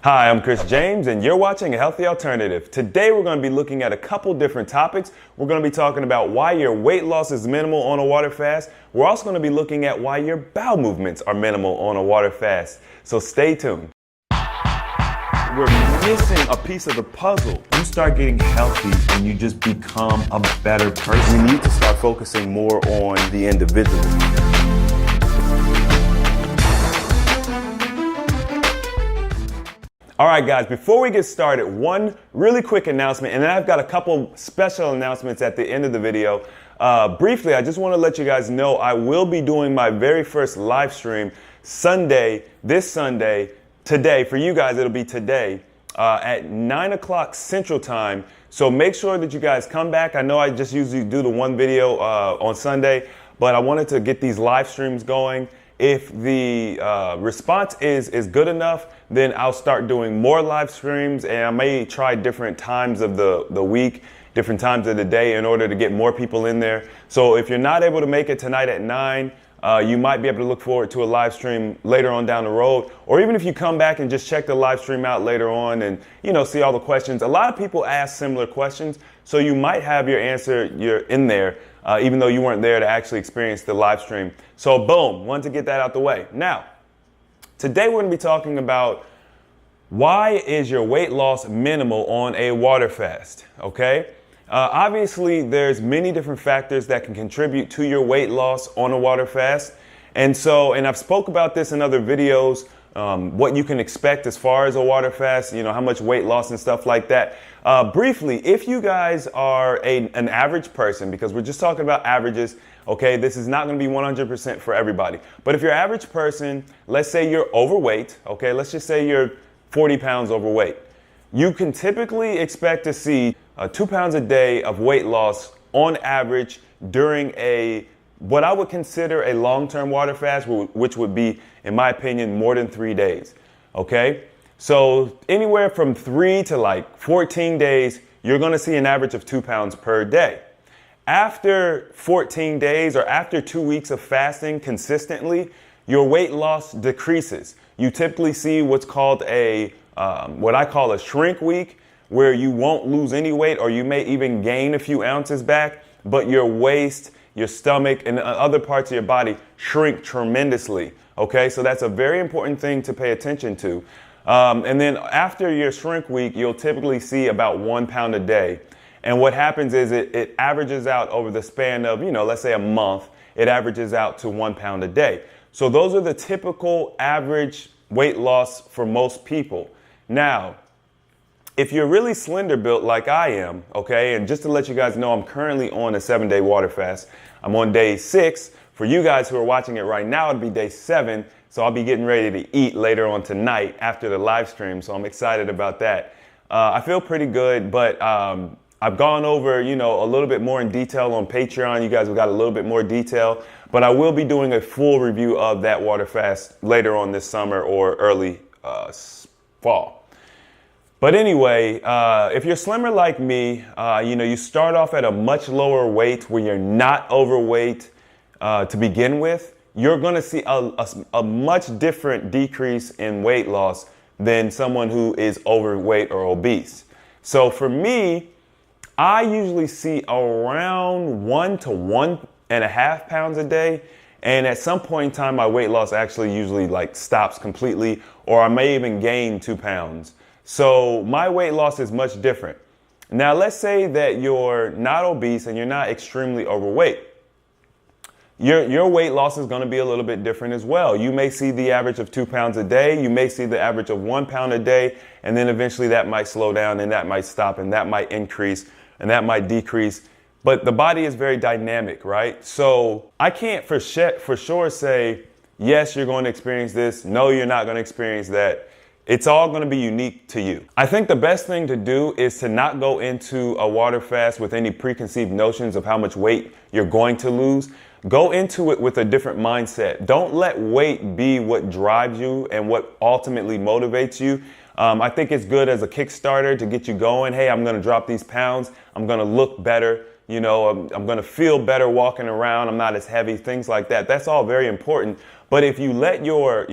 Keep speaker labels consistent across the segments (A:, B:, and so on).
A: Hi, I'm Chris James, and you're watching A Healthy Alternative. Today, we're going to be looking at a couple different topics. We're going to be talking about why your weight loss is minimal on a water fast. We're also going to be looking at why your bowel movements are minimal on a water fast. So stay tuned. We're missing a piece of the puzzle.
B: You start getting healthy and you just become a better person.
A: We need to start focusing more on the individual. All right, guys, before we get started, one really quick announcement, and then I've got a couple special announcements at the end of the video. Briefly, I just want to let you guys know I will be doing my very first live stream this Sunday, today. For you guys, it'll be today at 9 o'clock Central Time. So make sure that you guys come back. I know I just usually do the one video on Sunday, but I wanted to get these live streams going. If the response is good enough, then I'll start doing more live streams, and I may try different times of the week, different times of the day in order to get more people in there. So if you're not able to make it tonight at 9, you might be able to look forward to a live stream later on down the road. Or even if you come back and just check the live stream out later on and, see all the questions. A lot of people ask similar questions, so you might have your answer, you're in there, even though you weren't there to actually experience the live stream. So boom, wanted to get that out the way. Now, today we're going to be talking about why is your weight loss minimal on a water fast, okay? Obviously, there's many different factors that can contribute to your weight loss on a water fast. And I've spoke about this in other videos, what you can expect as far as a water fast, how much weight loss and stuff like that. Briefly, if you guys are an average person, because we're just talking about averages, okay, this is not going to be 100% for everybody. But if you're an average person, let's say you're overweight, okay, let's just say you're 40 pounds overweight. You can typically expect to see 2 pounds a day of weight loss on average during what I would consider a long-term water fast, which would be, in my opinion, more than 3 days, okay? So anywhere from 3 to 14 days, you're going to see an average of 2 pounds per day. After 14 days or after 2 weeks of fasting consistently, your weight loss decreases. You typically see what's called what I call a shrink week, where you won't lose any weight, or you may even gain a few ounces back, but your waist, your stomach, and other parts of your body shrink tremendously. Okay, so that's a very important thing to pay attention to. And then after your shrink week, you'll typically see about 1 pound a day. And what happens is it averages out over the span of, let's say a month, it averages out to 1 pound a day. So those are the typical average weight loss for most people. Now, if you're really slender built like I am, okay, and just to let you guys know, I'm currently on a 7-day water fast. I'm on day 6. For you guys who are watching it right now, it'd be day 7. So I'll be getting ready to eat later on tonight after the live stream. So I'm excited about that. I feel pretty good, but I've gone over, a little bit more in detail on Patreon. You guys have got a little bit more detail, but I will be doing a full review of that water fast later on this summer or early fall. But anyway, if you're slimmer like me, you start off at a much lower weight where you're not overweight to begin with. You're going to see a much different decrease in weight loss than someone who is overweight or obese. So for me, I usually see around 1 to 1.5 pounds a day. And at some point in time, my weight loss actually usually stops completely, or I may even gain 2 pounds. So my weight loss is much different. Now, let's say that you're not obese and you're not extremely overweight. Your weight loss is going to be a little bit different as well. You may see the average of 2 pounds a day. You may see the average of 1 pound a day. And then eventually that might slow down, and that might stop, and that might increase, and that might decrease. But the body is very dynamic, right? So I can't for sure say, yes, you're going to experience this. No, you're not going to experience that. It's all going to be unique to you. I think the best thing to do is to not go into a water fast with any preconceived notions of how much weight you're going to lose. Go into it with a different mindset. Don't let weight be what drives you and what ultimately motivates you. I think it's good as a Kickstarter to get you going. Hey, I'm going to drop these pounds. I'm going to look better. I'm going to feel better walking around. I'm not as heavy, things like that. That's all very important. But if you let your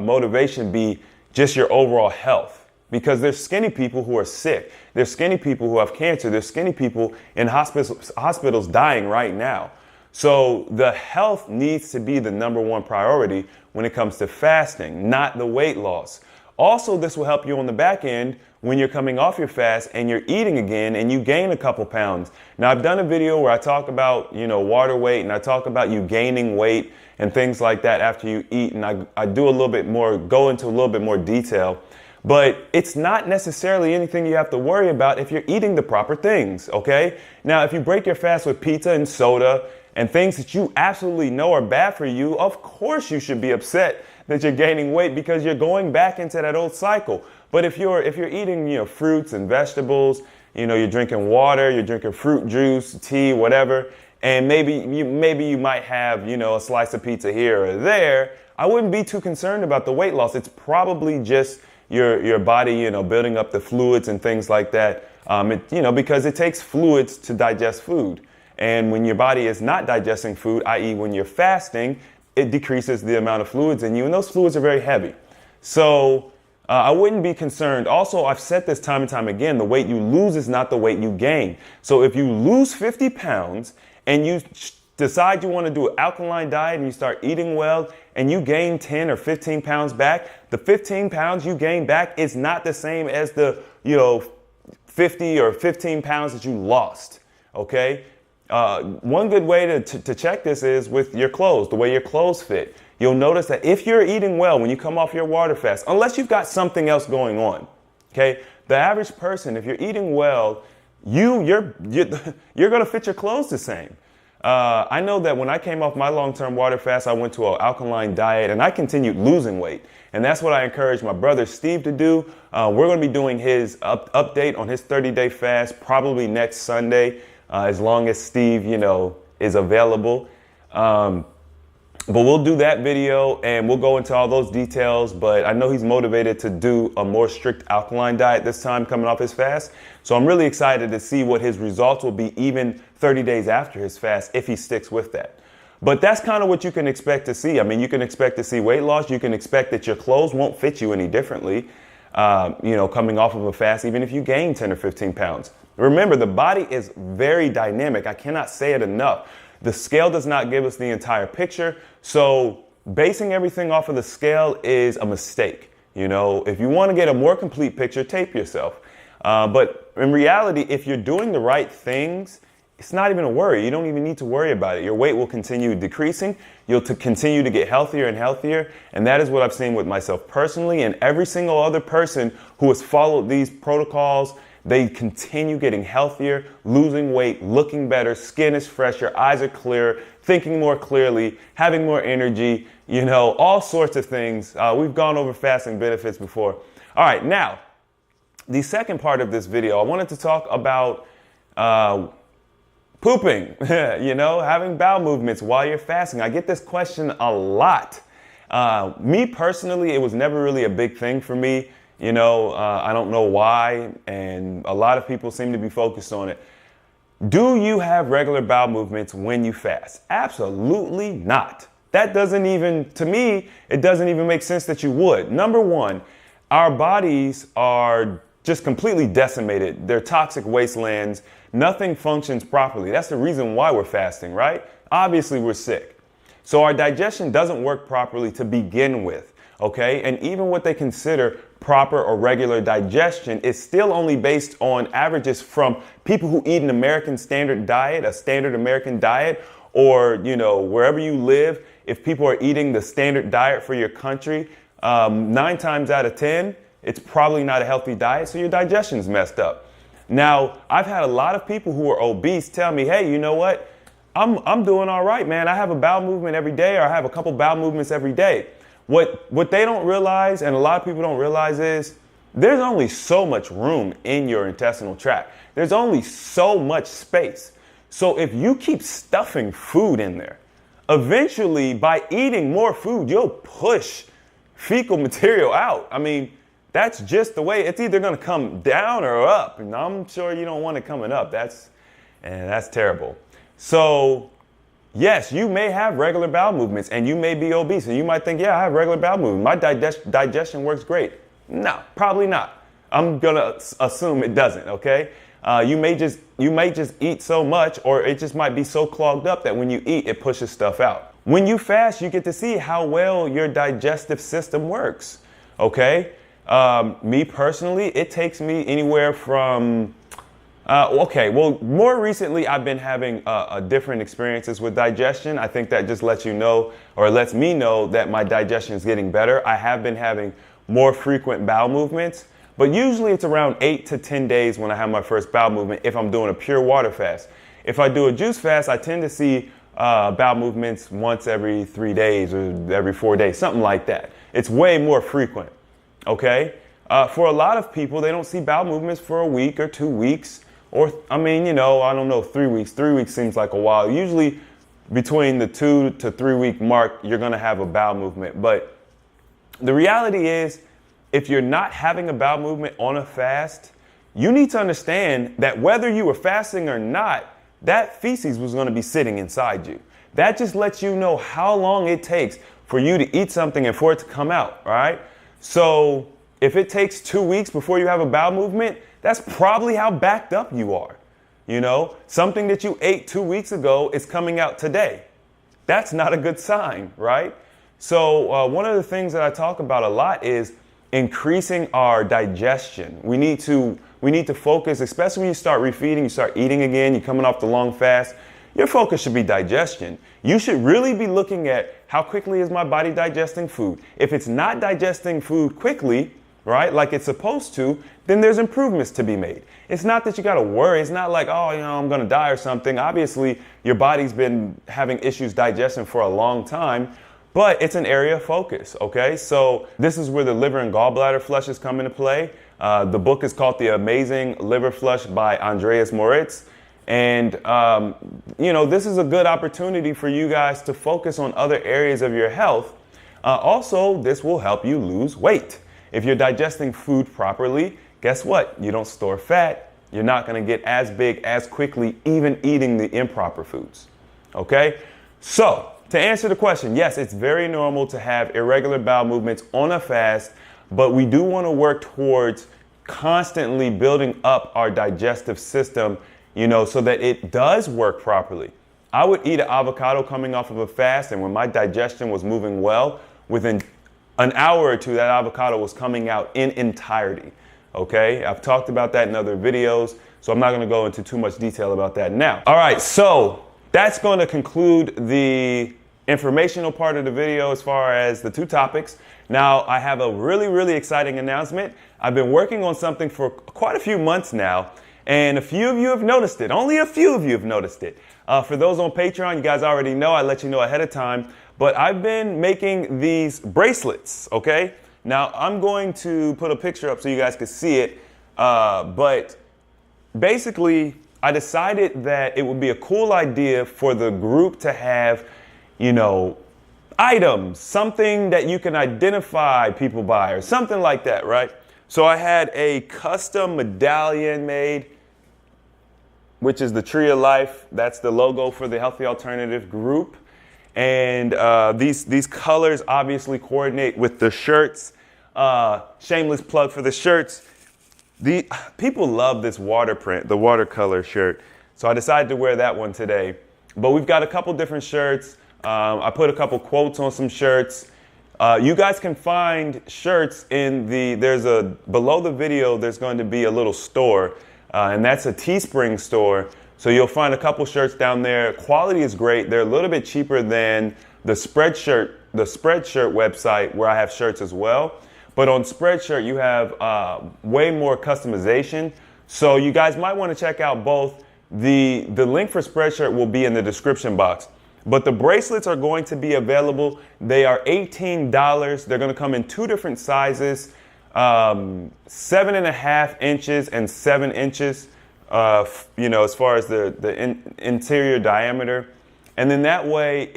A: motivation be just your overall health, because there's skinny people who are sick. There's skinny people who have cancer. There's skinny people in hospitals dying right now. So the health needs to be the number one priority when it comes to fasting, not the weight loss. Also, this will help you on the back end when you're coming off your fast and you're eating again and you gain a couple pounds. Now, I've done a video where I talk about, water weight, and I talk about you gaining weight and things like that after you eat. And I do a little bit more, go into a little bit more detail. But it's not necessarily anything you have to worry about if you're eating the proper things, okay? Now, if you break your fast with pizza and soda and things that you absolutely know are bad for you, of course you should be upset that you're gaining weight because you're going back into that old cycle. But if you're eating, fruits and vegetables, you're drinking water, you're drinking fruit juice, tea, whatever, and maybe you might have, a slice of pizza here or there, I wouldn't be too concerned about the weight loss. It's probably just your body, building up the fluids and things like that, because it takes fluids to digest food. And when your body is not digesting food, i.e. when you're fasting, it decreases the amount of fluids in you, and those fluids are very heavy. So I wouldn't be concerned. Also, I've said this time and time again, the weight you lose is not the weight you gain. So if you lose 50 pounds and you decide you want to do an alkaline diet and you start eating well and you gain 10 or 15 pounds back, the 15 pounds you gain back is not the same as the 50 or 15 pounds that you lost, okay? One good way to check this is with your clothes, the way your clothes fit. You'll notice that if you're eating well when you come off your water fast, unless you've got something else going on, okay? The average person, if you're eating well, you're going to fit your clothes the same. I know that when I came off my long-term water fast, I went to an alkaline diet and I continued losing weight. And that's what I encourage my brother Steve to do. We're going to be doing his update on his 30-day fast probably next Sunday, as long as Steve, is available. But we'll do that video and we'll go into all those details. But I know he's motivated to do a more strict alkaline diet this time coming off his fast. So I'm really excited to see what his results will be even 30 days after his fast if he sticks with that. But that's kind of what you can expect to see. I mean, you can expect to see weight loss. You can expect that your clothes won't fit you any differently, coming off of a fast, even if you gain 10 or 15 pounds. Remember, the body is very dynamic. I cannot say it enough. The scale does not give us the entire picture. So basing everything off of the scale is a mistake. If you want to get a more complete picture, tape yourself. But in reality, if you're doing the right things, it's not even a worry. You don't even need to worry about it. Your weight will continue decreasing. You'll continue to get healthier and healthier. And that is what I've seen with myself personally and every single other person who has followed these protocols. They continue getting healthier, losing weight, looking better, skin is fresher, eyes are clearer, thinking more clearly, having more energy, all sorts of things. We've gone over fasting benefits before. All right, now, the second part of this video, I wanted to talk about pooping, having bowel movements while you're fasting. I get this question a lot. Me personally, it was never really a big thing for me. I don't know why, and a lot of people seem to be focused on it. Do you have regular bowel movements when you fast? Absolutely not. That doesn't even, to me, it doesn't even make sense that you would. Number one, our bodies are just completely decimated. They're toxic wastelands. Nothing functions properly. That's the reason why we're fasting, right? Obviously, we're sick. So our digestion doesn't work properly to begin with, okay? And even what they consider proper or regular digestion is still only based on averages from people who eat an American standard diet, a standard American diet, or, wherever you live, if people are eating the standard diet for your country, 9 times out of 10, it's probably not a healthy diet, so your digestion's messed up. Now, I've had a lot of people who are obese tell me, hey, you know what? I'm doing all right, man. I have a bowel movement every day, or I have a couple bowel movements every day. What they don't realize, and a lot of people don't realize, is there's only so much room in your intestinal tract. There's only so much space. So if you keep stuffing food in there, eventually by eating more food, you'll push fecal material out. I mean, that's just the way. It's either going to come down or up. And I'm sure you don't want it coming up. That's terrible. So yes, you may have regular bowel movements and you may be obese and you might think, yeah, I have regular bowel movements. My digestion works great. No, probably not. I'm gonna assume it doesn't, okay? You may just eat so much, or it just might be so clogged up that when you eat, it pushes stuff out. When you fast, you get to see how well your digestive system works, okay? Me personally, it takes me anywhere from, more recently, I've been having different experiences with digestion. I think that just lets you know, or lets me know that my digestion is getting better. I have been having more frequent bowel movements, but usually it's around 8 to 10 days when I have my first bowel movement if I'm doing a pure water fast. If I do a juice fast, I tend to see bowel movements once every 3 days or every 4 days, something like that. It's way more frequent, okay? For a lot of people, they don't see bowel movements for a week or 2 weeks. Or, I don't know, 3 weeks. 3 weeks seems like a while. Usually between the 2 to 3 week mark, you're gonna have a bowel movement. But the reality is, if you're not having a bowel movement on a fast, you need to understand that whether you were fasting or not, that feces was gonna be sitting inside you. That just lets you know how long it takes for you to eat something and for it to come out, all right? So if it takes 2 weeks before you have a bowel movement, that's probably how backed up you are. You know, something that you ate 2 weeks ago is coming out today. That's not a good sign, right? So one of the things that I talk about a lot is increasing our digestion. We need to focus, especially when you start refeeding, you start eating again, you're coming off the long fast. Your focus should be digestion. You should really be looking at how quickly is my body digesting food. If it's not digesting food quickly, right, like it's supposed to, then there's improvements to be made. It's not that you got to worry. It's not like, oh, I'm going to die or something. Obviously, your body's been having issues digesting for a long time, but it's an area of focus, okay? So this is where the liver and gallbladder flushes come into play. The book is called The Amazing Liver Flush by Andreas Moritz. And, this is a good opportunity for you guys to focus on other areas of your health. Also, this will help you lose weight. If you're digesting food properly, guess what? You don't store fat. You're not going to get as big as quickly, even eating the improper foods. Okay? So, to answer the question, yes, it's very normal to have irregular bowel movements on a fast, but we do want to work towards constantly building up our digestive system, so that it does work properly. I would eat an avocado coming off of a fast, and when my digestion was moving well, within an hour or two, that avocado was coming out in entirety, okay? I've talked about that in other videos, so I'm not gonna go into too much detail about that now. All right, so that's gonna conclude the informational part of the video as far as the two topics. Now, I have a really, really exciting announcement. I've been working on something for quite a few months now, and a few of you have noticed it. Only a few of you have noticed it. For those on Patreon, you guys already know, I let you know ahead of time. But I've been making these bracelets, okay? Now, I'm going to put a picture up so you guys can see it. But basically, I decided that it would be a cool idea for the group to have, items, something that you can identify people by or something like that, right? So I had a custom medallion made, which is the Tree of Life. That's the logo for the Healthy Alternative group. And these colors obviously coordinate with the shirts. Shameless plug for the shirts. People love this water print, the watercolor shirt. So I decided to wear that one today. But we've got a couple different shirts. I put a couple quotes on some shirts. You guys can find shirts in below the video, there's going to be a little store. And that's a Teespring store. So you'll find a couple shirts down there. Quality is great. They're a little bit cheaper than the Spreadshirt website where I have shirts as well. But on Spreadshirt, you have way more customization. So you guys might want to check out both. The link for Spreadshirt will be in the description box. But the bracelets are going to be available. They are $18. They're going to come in two different sizes, 7.5 inches and 7 inches. As far as the interior diameter. And then that way,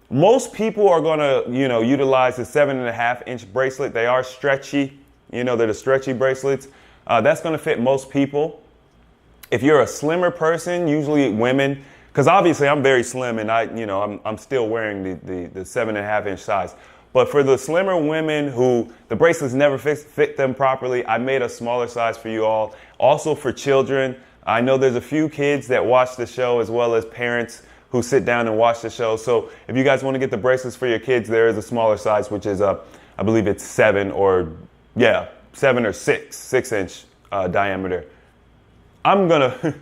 A: most people are going to, utilize the 7.5 inch bracelet. They are stretchy, they're the stretchy bracelets. That's going to fit most people. If you're a slimmer person, usually women, because obviously I'm very slim and I'm still wearing the 7.5 inch size. But for the slimmer women who the bracelets never fit them properly, I made a smaller size for you all. Also for children, I know there's a few kids that watch the show as well as parents who sit down and watch the show. So if you guys want to get the bracelets for your kids, there is a smaller size, which is I believe it's 7 or 6-inch diameter. I'm gonna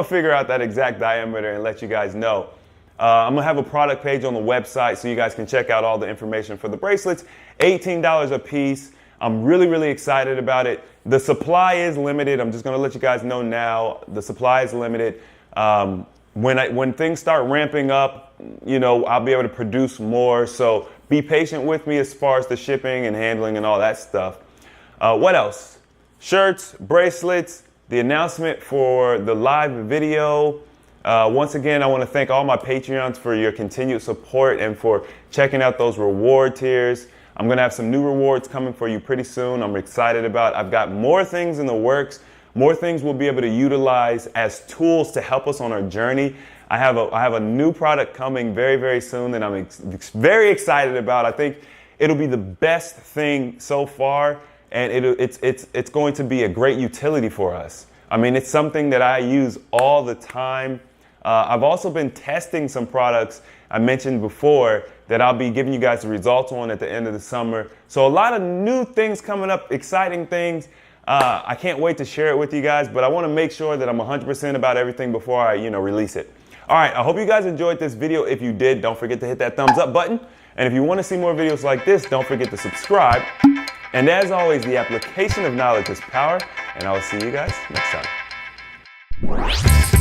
A: figure out that exact diameter and let you guys know. I'm gonna have a product page on the website so you guys can check out all the information for the bracelets. $18 a piece. I'm really excited about it. The supply is limited. I'm just gonna let you guys know now. The supply is limited. When things start ramping up, you know, I'll be able to produce more. So be patient with me as far as the shipping and handling and all that stuff. What else? Shirts, bracelets, the announcement for the live video. Once again, I want to thank all my Patreons for your continued support and for checking out those reward tiers. I'm going to have some new rewards coming for you pretty soon. I'm excited about it. I've got more things in the works. More things we'll be able to utilize as tools to help us on our journey. I have a new product coming very soon that I'm very excited about. I think it'll be the best thing so far, and it's going to be a great utility for us. I mean, it's something that I use all the time. I've also been testing some products I mentioned before that I'll be giving you guys the results on at the end of the summer. So a lot of new things coming up, exciting things. I can't wait to share it with you guys, but I want to make sure that I'm 100% about everything before I, release it. All right, I hope you guys enjoyed this video. If you did, don't forget to hit that thumbs up button. And if you want to see more videos like this, don't forget to subscribe. And as always, the application of knowledge is power, and I will see you guys next time.